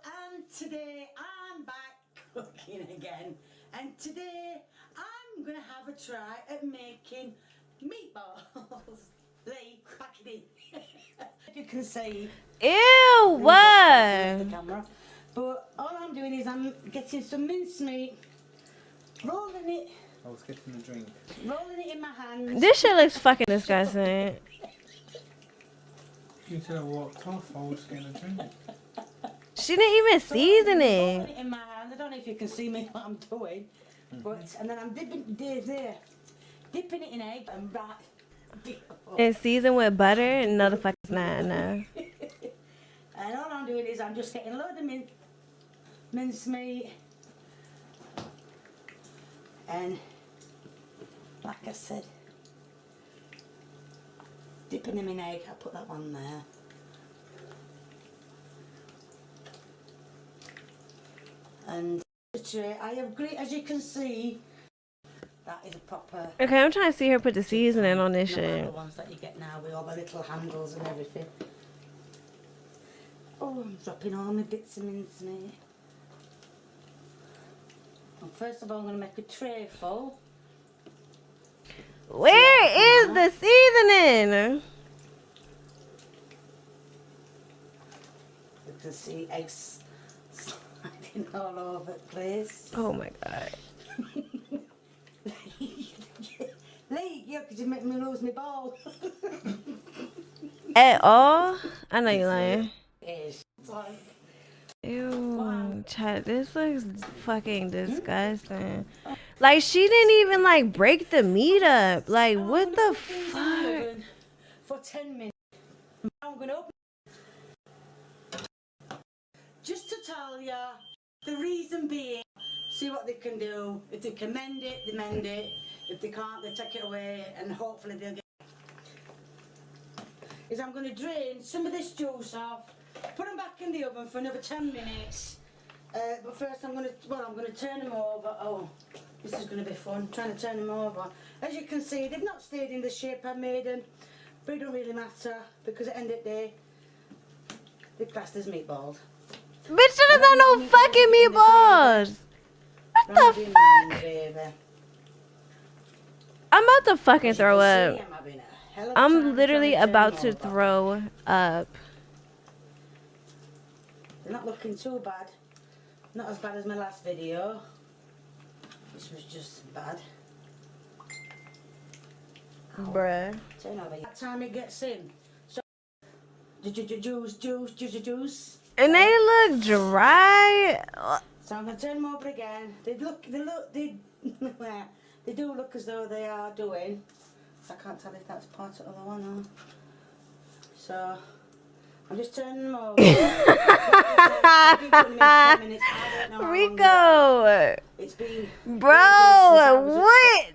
and today I'm back cooking again, and today I'm gonna have a try at making meatballs. Lee, pack it in. If you can see. Ew, what? The camera. But all I'm doing is I'm getting some mincemeat, rolling it. I was getting a drink. Rolling it in my hands. This shit looks fucking disgusting. You should have walked off. I was getting a drink. She didn't even season Rolling it. it in my hands. I don't know if you can see me what I'm doing, but and then I'm dipping dipping it in egg and right. And seasoned with butter? No, the fuck it's not. No. And all I'm doing is I'm just getting a load of mincemeat, and like I said, dipping them in egg. I put that one there. And I have great, as you can see, that is a proper. Okay, I'm trying to see her put the seasoning on this shit. The ones that you get now with all the little handles and everything. Oh, I'm dropping all my bits of mincemeat. And first of all, I'm going to make a tray full. Where is the seasoning? You can see eggs sliding all over the place. Oh my god. Lee, yeah, because you make me lose my ball. At all? I know you're lying. It's like, Ew, chat, this looks fucking disgusting. Like, she didn't even, like, break the meat up. Like, what the fuck? For 10 minutes. I'm going to open. Just to tell you, the reason being, see what they can do. If they can mend it, they mend it. If they can't, they take it away, and hopefully they'll get. Is I'm going to drain some of this juice off, put them back in the oven for another 10 minutes. But first I'm going to turn them over. Oh, this is going to be fun, trying to turn them over. As you can see, they've not stayed in the shape I made them, but it don't really matter, because at the end of the day, they're classed as meatballs. Bitch, that is not no fucking meatballs. What the fuck? I'm about to fucking throw up. I'm literally about to throw up. They're not looking too bad. Not as bad as my last video. This was just bad. Bruh. Turn over. That time it gets in. So, juice. And they look dry. So I'm gonna turn them over again. They do look as though they are doing. I can't tell if that's part of the other one or. So I'm just turning them over. Rico. It's been. Bro, what?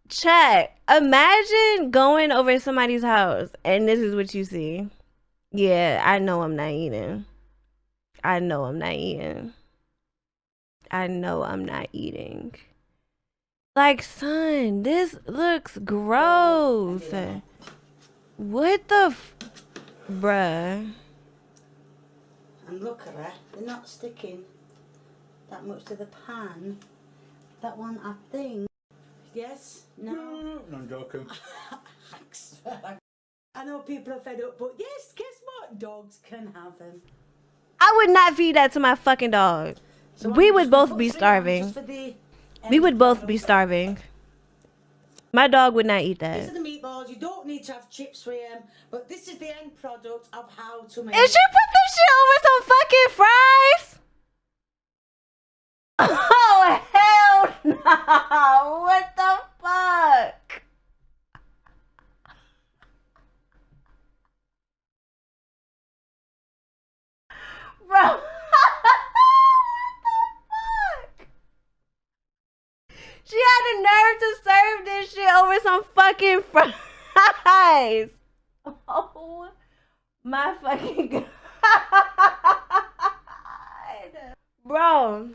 Check. Imagine going over somebody's house and this is what you see. Yeah, I know I'm not eating. I know I'm not eating. I know I'm not eating. Like, son, this looks gross. What the bruh? And look at her, they're not sticking that much to the pan. That one, I think. Yes? No? No, I'm joking. I know people are fed up, but yes, guess what? Dogs can have them. I would not feed that to my fucking dog. So we would both be starving. We would both be starving. My dog would not eat that. These are the meatballs. You don't need to have chips with them, but this is the end product of how to make. And she put this shit over some fucking fries? Oh, hell no. What the fuck? Bro. What the fuck? She had the nerve to serve this shit over some fucking fries. Oh my fucking god. Bro.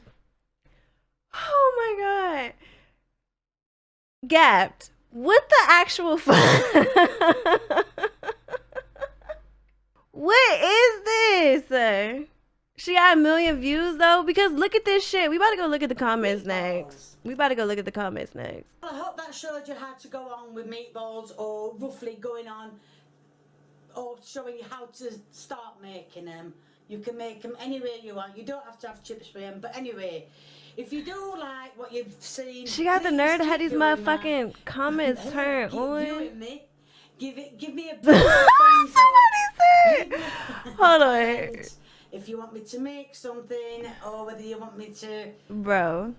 Oh my god. Gapped. What the actual fuck? What is this? She got 1,000,000 views though, because look at this shit. We about to go look at the comments next. We about to go look at the comments next. Well, I hope that showed you how to go on with meatballs, or roughly going on, or showing you how to start making them. You can make them any way you want. You don't have to have chips for them. But anyway, if you do like what you've seen, She got the nerve to have these motherfucking that. comments turned on. Give me a big thumbs Somebody up. said. Hold on. If you want me to make something, or whether you want me to... Bro.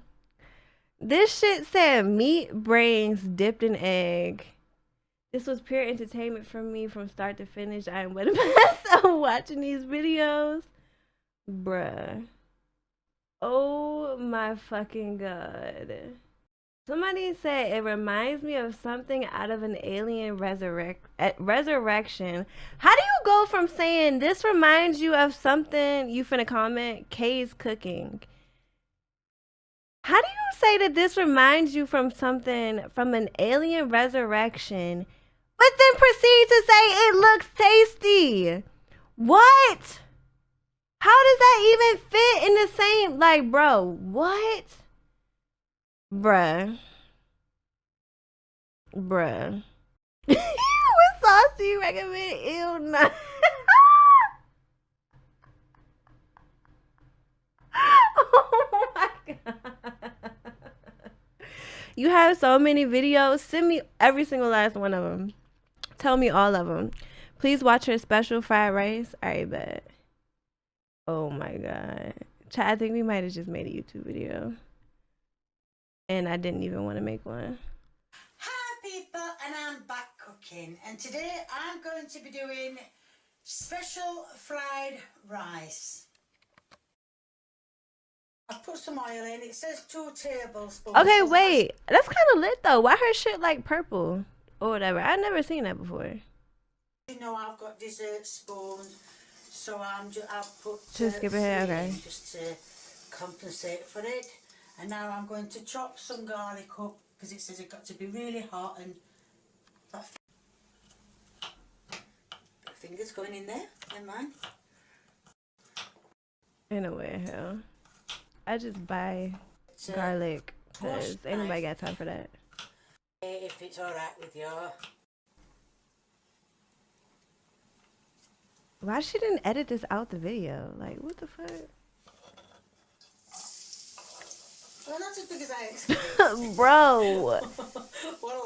This shit said meat brains dipped in egg. This was pure entertainment for me from start to finish. I am with a mess on watching these videos. Bruh. Oh my fucking god. Somebody said it reminds me of something out of an alien resurrection. How do you go from saying this reminds you of something, you finna comment, Kay's cooking? How do you say that this reminds you from something from an alien resurrection, but then proceed to say it looks tasty? What? How does that even fit in the same, like, bro, what? Bruh. What sauce do you recommend? Ew, no. Oh my god. You have so many videos. Send me every single last one of them. Tell me all of them. Please watch her special fried rice. Alright, bet. Oh my god. Chat, I think we might have just made a YouTube video. And I didn't even want to make one. Hi people, and I'm back cooking. And today I'm going to be doing special fried rice. I've put some oil in. It says 2 tablespoons. Okay, wait. That's kind of lit though. Why her shit like purple or whatever? I've never seen that before. You know I've got dessert spoons, so I've put Just skip ahead, okay. just to compensate for it. And now I'm going to chop some garlic up because it says it's got to be really hot, and fingers going in there. Never mind. In a way, hell. I just buy garlic because ain't nobody got time for that. If it's alright with you. Why she didn't edit this out the video? Like, what the fuck? Well, not as big as I expected. Bro. What a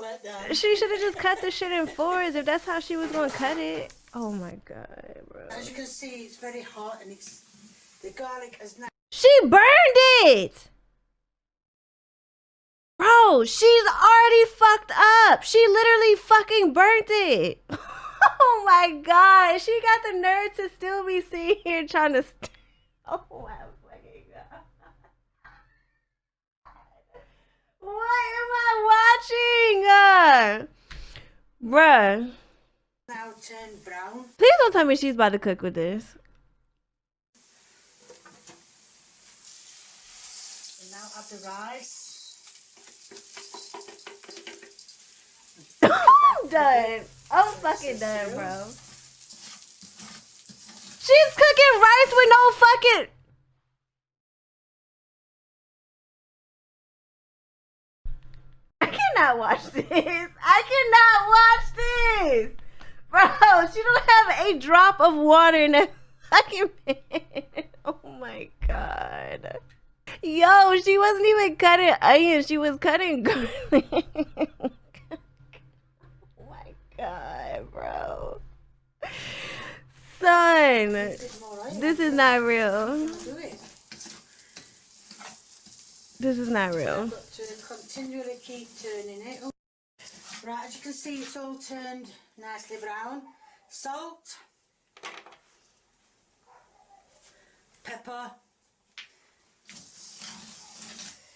letdown. She should have just cut the shit in 4s if that's how she was gonna cut it. Oh my god, bro. As you can see, it's very hot, and the garlic has now. She burned it! Bro, she's already fucked up. She literally fucking burnt it. Oh my god. She got the nerve to still be sitting here trying to... Oh my fucking god. What am I watching? Bruh. Now turned brown. Please don't tell me she's about to cook with this. And now add the rice. I'm done. I'm fucking done, bro. She's cooking rice with no fucking... I cannot watch this. I cannot watch this. Bro, she don't have a drop of water in that fucking pan. Oh my god. Yo, she wasn't even cutting onions. She was cutting garlic. God, bro. Son, this is not real. This is not real. I've got to continually keep turning it. Right, as you can see, it's all turned nicely brown. Salt, pepper.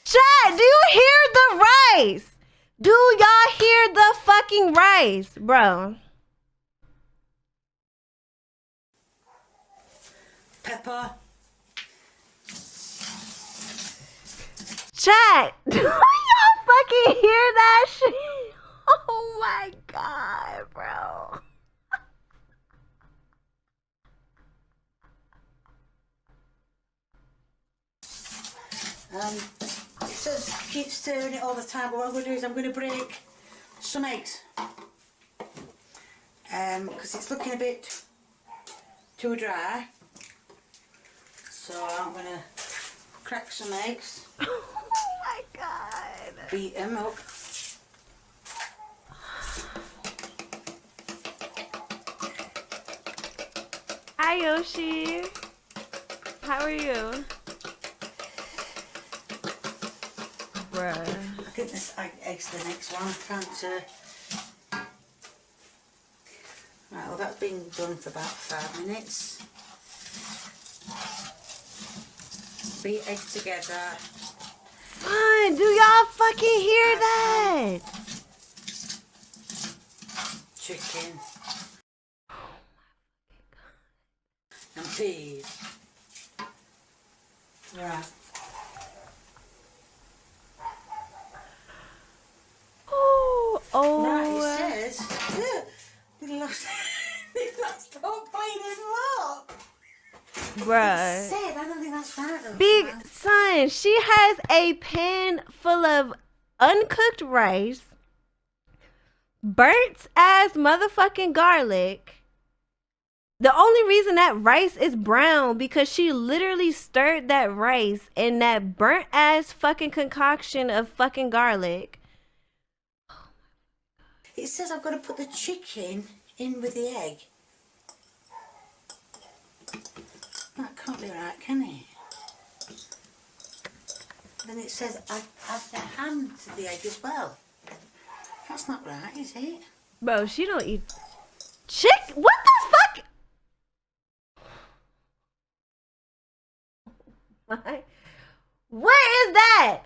Chat, do you hear the rice? Do y'all hear the fucking rice, bro? Pepper. Chat, do y'all fucking hear that shit? Oh my god, bro. It says keep stirring it all the time, but what I'm going to do is I'm going to break some eggs. Because it's looking a bit too dry. So I'm going to crack some eggs. Oh my god. Beat them up. Hi Yoshi. How are you? Bruh. I think this egg's the next one. I can't. Right, well that's been done for about 5 minutes. Beat eggs together. Fun. Do y'all fucking hear that? Chicken. And peas. Right. Oh, Right, it says. Stop playing in rock. bruh. Said, I don't think that's right. Though, Big man. son, she has a pan full of uncooked rice, burnt ass motherfucking garlic. The only reason that rice is brown because she literally stirred that rice in that burnt ass fucking concoction of fucking garlic. It says I've got to put the chicken in with the egg. That can't be right, can it? Then it says I add the ham to the egg as well. That's not right, is it? Bro, she don't eat chick. What the fuck? What is that?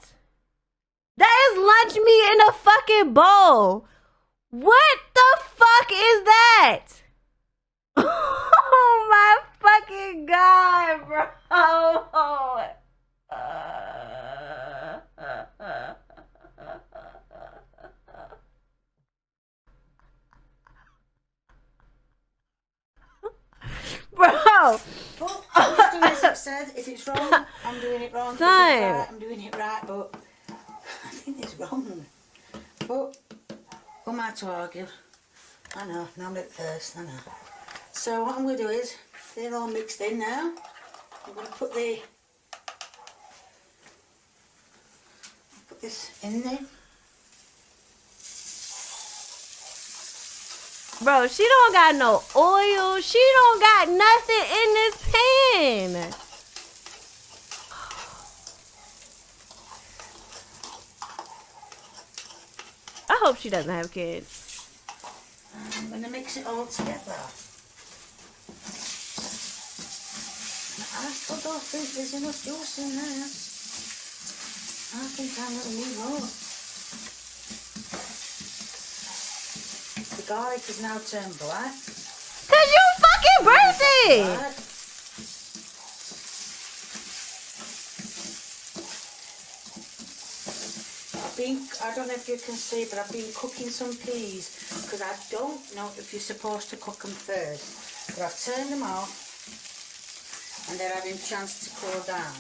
That is lunch meat in a fucking bowl. What the fuck is that? Oh my fucking god, bro. Bro. But I'm just doing as it said. If it's wrong, I'm doing it wrong. If it's right, I'm doing it right. But I think it's wrong. But who am I to argue? I know, now I'm at first, I know. So what I'm going to do is, they're all mixed in now. I'm going to put this in there. Bro, she don't got no oil. She don't got nothing in this pan. I hope she doesn't have kids. I'm going to mix it all together. I still don't think there's enough juice in there. I think I'm going to need more. The garlic has now turned black. Cause you fucking burnt it. Black. I don't know if you can see, but I've been cooking some peas because I don't know if you're supposed to cook them first. But I've turned them off and they're having a chance to cool down.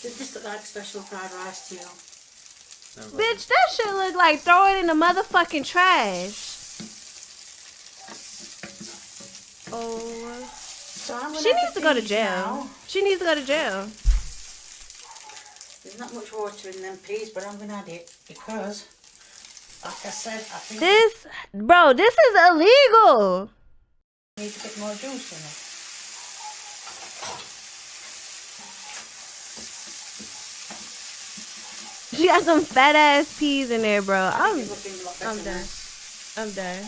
Does this look like special fried rice to you? Bitch, that shit look like throw it in the motherfucking trash. Oh. So I'm gonna She have needs the to go to peas jail. now. She needs to go to jail. There's not much water in them peas, but I'm going to add it because, like I said, I think This, bro, this is illegal. it needs a bit more juice in it. She got some fat ass peas in there, bro. I think it would be a lot better I'm now. done. I'm done.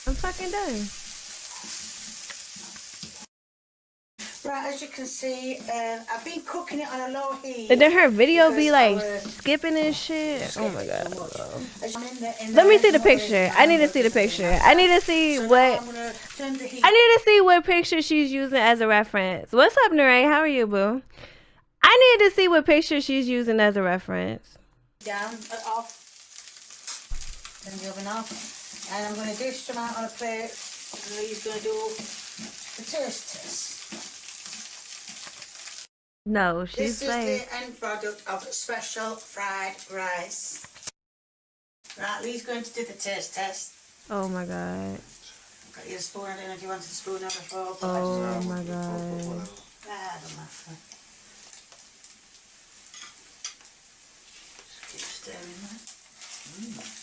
I'm fucking done. Right, as you can see, I've been cooking it on a low heat. And then her video be because like our- skipping and shit. Oh my god. As I'm in Let me there, see the more than picture. I need to see the picture. I need to see So now what I'm gonna turn the heat I need to see what picture she's using as a reference. What's up, Narae? How are you, boo? I need to see what picture she's using as a reference. down, off, turn the oven off, and I'm going to dish them out on a plate. And Lee's going to do the taste test. No, she's This is safe. the end product of special fried rice. Right, Lee's going to do the taste test. Oh my god. Got your spoon. I don't know if you want a spoon or a fork. But Oh my god. I don't matter. Just keep stirring that.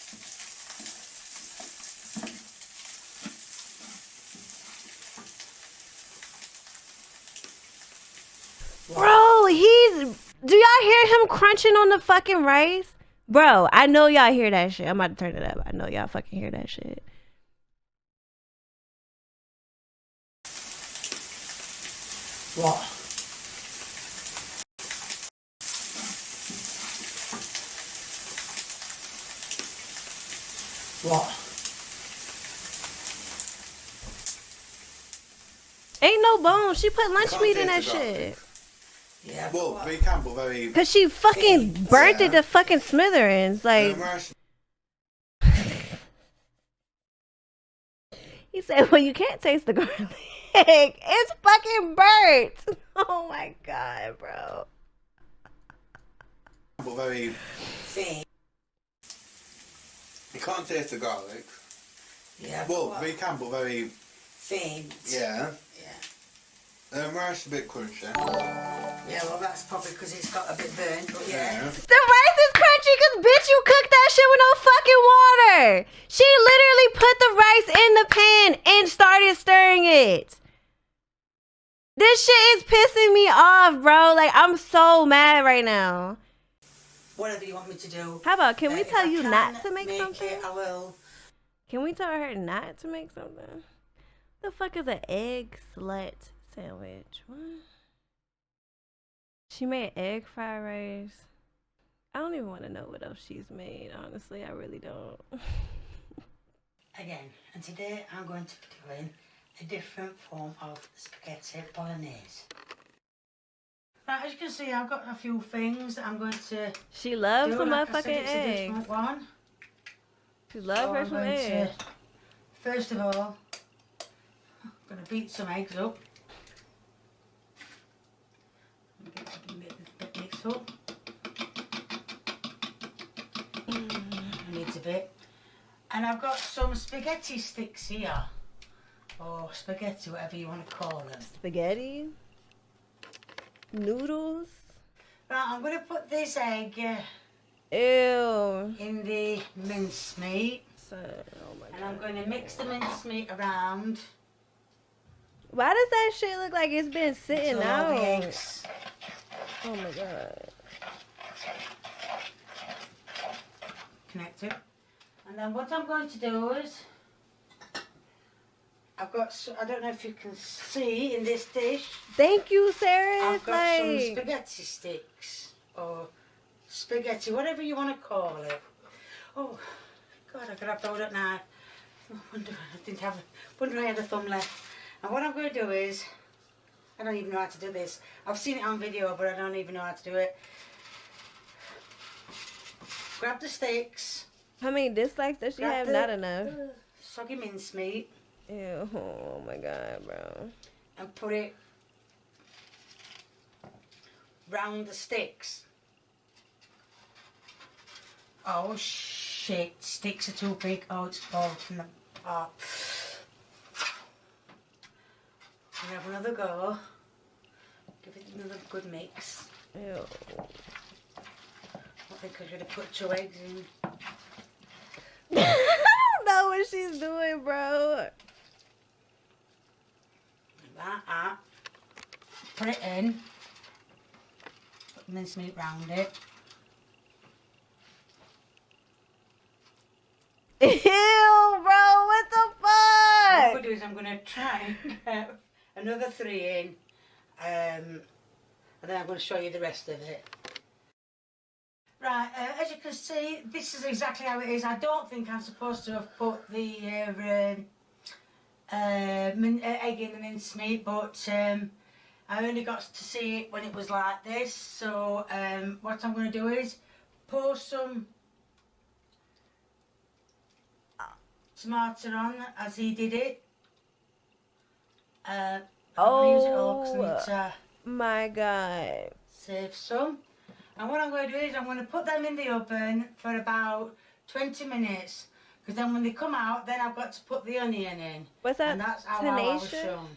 Bro, do y'all hear him crunching on the fucking rice? Bro, I know y'all hear that shit. I'm about to turn it up. I know y'all fucking hear that shit. What? What? Ain't no bone. She put lunch Can't meat in that taste the garlic. shit. Yeah. Well, but they can, but very. Cause she fucking burnt it Yeah. to fucking smithereens. Like, Immersion. he said, well, you can't taste the garlic. It's fucking burnt. Oh my god, bro. But very. Faint. You can't taste the garlic. Yeah. Well, but they can, but very. faint. Yeah. Yeah. Rice a bit crunchy. Yeah, well, that's probably because it's got a bit burnt, but yeah. The rice is crunchy because, bitch, you cooked that shit with no fucking water. She literally put the rice in the pan and started stirring it. This shit is pissing me off, bro. Like, I'm so mad right now. Whatever you want me to do. How about, can we If tell I you can not to make something? it, I will. Can we tell her not to make something? The fuck is an egg slut sandwich? What? She made egg fried rice. I don't even want to know what else she's made, honestly. I really don't. Again, and today I'm going to be doing a different form of spaghetti bolognese. Right, as you can see, I've got a few things that I'm going to She loves do. some Like I said, motherfucking it's a eggs. different one. She loves So her I'm some going eggs. to, first of all, I'm going to beat some eggs up. Mix up. I need a bit. And I've got some spaghetti sticks here. Or spaghetti, whatever you want to call them. Spaghetti. Noodles. Right, I'm going to put this egg Ew. in the mincemeat. Son, oh my And I'm god. going to mix the mincemeat around. Why does that shit look like it's been sitting until all out? the eggs Oh my god. connected. And then what I'm going to do is, I've got, I don't know if you can see in this dish, Thank you, Sarah. I've got some Like, spaghetti sticks, or spaghetti, whatever you want to call it. Oh, God, I grabbed hold of it now. Wonder I had a thumb left. And what I'm going to do is, I don't even know how to do this. I've seen it on video, but I don't even know how to do it. Grab the sticks. how many dislikes does she grab have? the, Not enough. Soggy mincemeat. Ew. Oh my god, bro. And put it round the sticks. Oh shit, sticks are too big. Oh, it's falling from the pot. We have another go. Give it another good mix. Ew. I think I should have put 2 eggs in. I don't know what she's doing, bro. That. Put it in. Put the mincemeat round it. Ew, bro. What the What I'm fuck? going to do is I'm going to try and get another 3 in. And then I'm going to show you the rest of it. Right, as you can see, this is exactly how it is. I don't think I'm supposed to have put the egg in the mincemeat, but I only got to see it when it was like this. So what I'm going to do is pour some tomato on as he did it. I'm going to use it all because I need to My God. Save some. And what I'm going to do is I'm going to put them in the oven for about 20 minutes. Because then when they come out, then I've got to put the onion in. What's that? And that's how I was Tenacious? shown.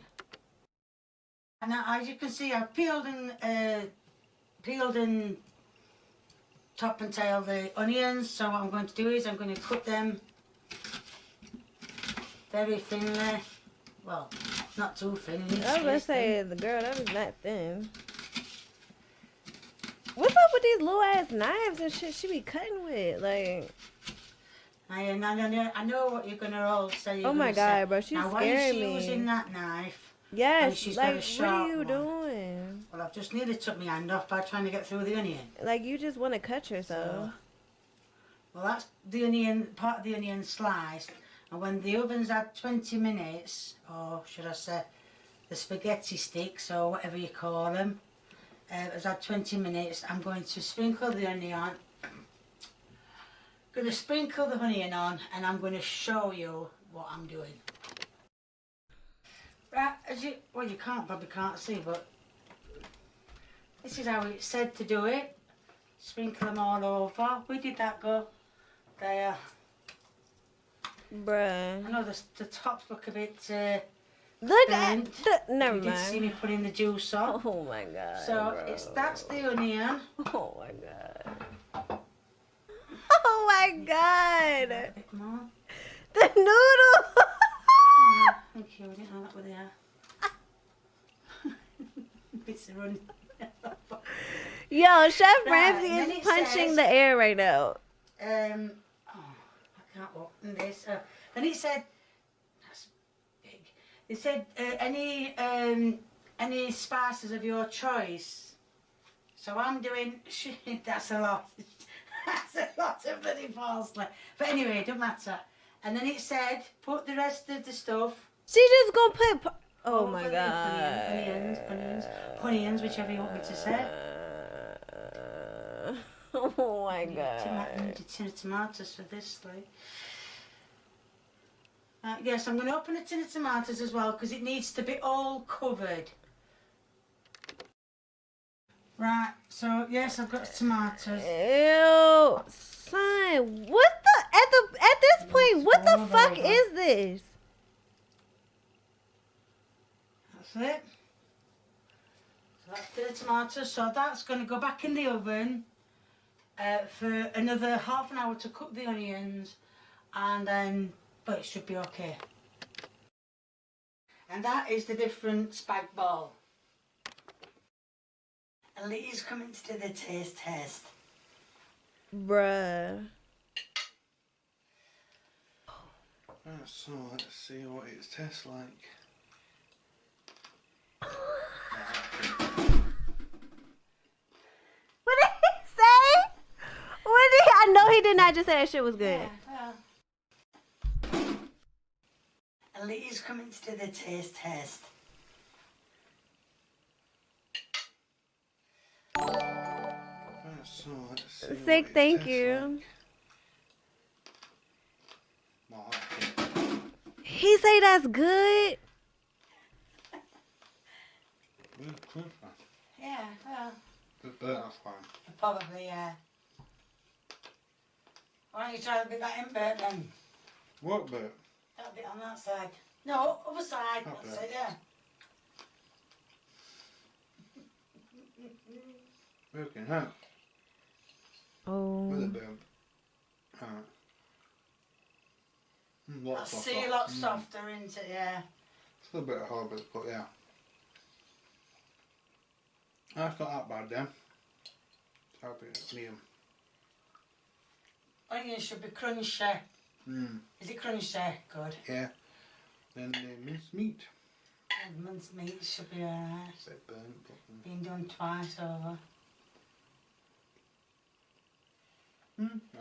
And now, as you can see, I've peeled and top and tail the onions. So what I'm going to do is I'm going to cut them very thinly. Well, not too thin. I was gonna say, the girl, that was not thin. What's up with these little ass knives and shit she be cutting with? Like, I know what you're gonna all say. oh my God, bro, she's now, why scaring is she me. using that knife? Yes, she's got a like, what sharp are you one. doing? Well, I've just nearly took my hand off by trying to get through the onion. Like, you just want to cut yourself. So, well, that's the onion, part of the onion sliced. And when the oven's had 20 minutes, or should I say, the spaghetti sticks, or whatever you call them, has had 20 minutes, I'm going to sprinkle the onion on. Going to sprinkle the onion on, and I'm going to show you what I'm doing. Right, well, you probably can't see, but this is how it's said to do it. Sprinkle them all over. We did that go there. Bruh. I know the tops look a bit Look burnt. at the, never You did see mind. me putting the juice on. Oh my God. So bro. that's the onion. Oh my God. Oh my A God. bit more. The noodle. Oh, thank you. I didn't know that were there. Bits of run. Yo, Chef Right, Ramsay and then is it punching says- the air right now. Oh, I can't open this. Then it said, that's big. It said any spices of your choice. So I'm doing. That's a lot. That's a lot of bloody parsley. But anyway, it doesn't matter. And then it said, put the rest of the stuff. She just gonna put. Oh over my the God. onions, whichever you want me to say. Oh my I need God. a tin of tomatoes for this, like. Yes, I'm going to open a tin of tomatoes as well because it needs to be all covered. Right, so yes, I've got tomatoes. Ew, son, what at this point, what the All fuck over. is this? That's it. So that's the tomatoes. So that's going to go back in the oven for another half an hour to cook the onions, and then, but it should be okay. And that is the different spag ball. And Lee's coming to do the taste test. Bruh. So let's see what it tastes like. What did he say? I know he did not just say that shit was good. Yeah, and Lee's coming to do the taste test. So let's see Sick, what it thank tastes you. Like. Well, He say that's good. it's crisper. Yeah, well, But that's fine. probably, yeah. Why don't you try to be that in bit then? What bit? That bit on that side. No, other side. That That's bit. it, yeah. Working out. Oh. With a bit. I Lots see a lot softer, isn't it? Yeah. It's a little bit hard, but yeah. That's not that bad then. It's a bit medium. Onions should be crunchy. Mm. Is it crunchy? Good. Yeah. Then the minced meat. And minced meat should be alright. It's a bit burnt, but Been done twice over.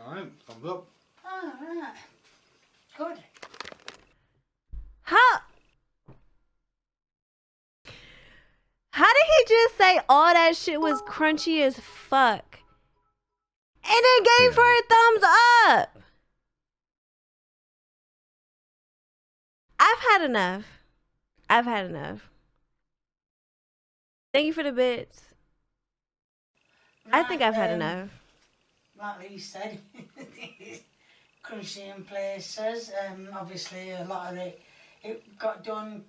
alright, thumbs up. Alright. Good. How did he just say all that shit was crunchy as fuck? And then gave her a thumbs up. I've had enough. Thank you for the bits. I think I've had enough. Like Lee said, crunchy in places. Obviously, a lot of it got done.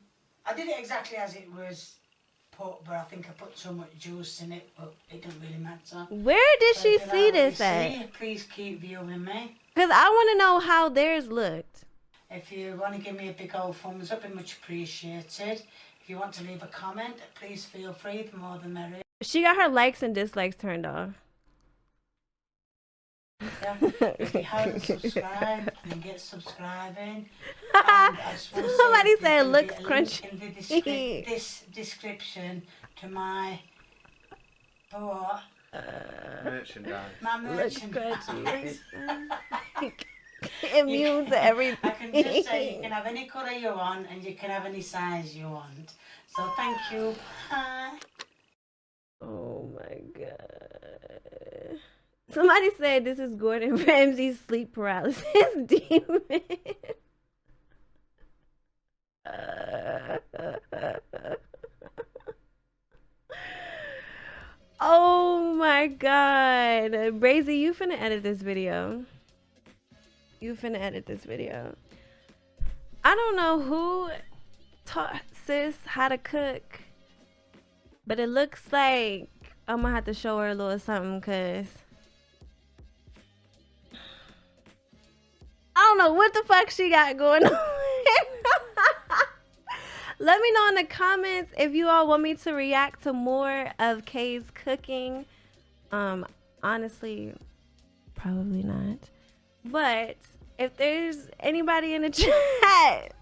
I did it exactly as it was put, but I think I put so much juice in it, but it doesn't really matter. Where did So she if you see like what this you at? see, please keep viewing me. Because I want to know how theirs looked. If you want to give me a big old thumbs up, it'd much appreciated. If you want to leave a comment, please feel free. The more the merrier. She got her likes and dislikes turned off. Yeah. If you haven't subscribed, then get subscribing. And I just want to say Somebody there's said gonna be looks a link crunchy. in the this description to my Merchandise. my Looks merchandise. crunchy. Immune to everything. I can just say you can have any colour you want and you can have any size you want. So thank you. Bye. Oh my god. Somebody said this is Gordon Ramsay's sleep paralysis demon. Oh my god. Brazy, you finna edit this video. You finna edit this video. I don't know who taught sis how to cook, but it looks like I'm gonna have to show her a little something, cause I don't know what the fuck she got going on. Let me know in the comments if you all want me to react to more of Kay's cooking. Honestly, probably not. But if there's anybody in the chat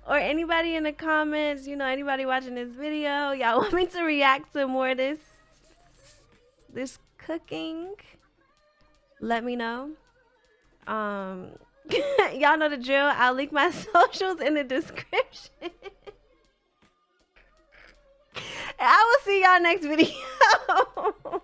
or anybody in the comments, you know, anybody watching this video, y'all want me to react to more of this cooking, let me know. Y'all know the drill. I'll link my socials in the description. I will see y'all next video.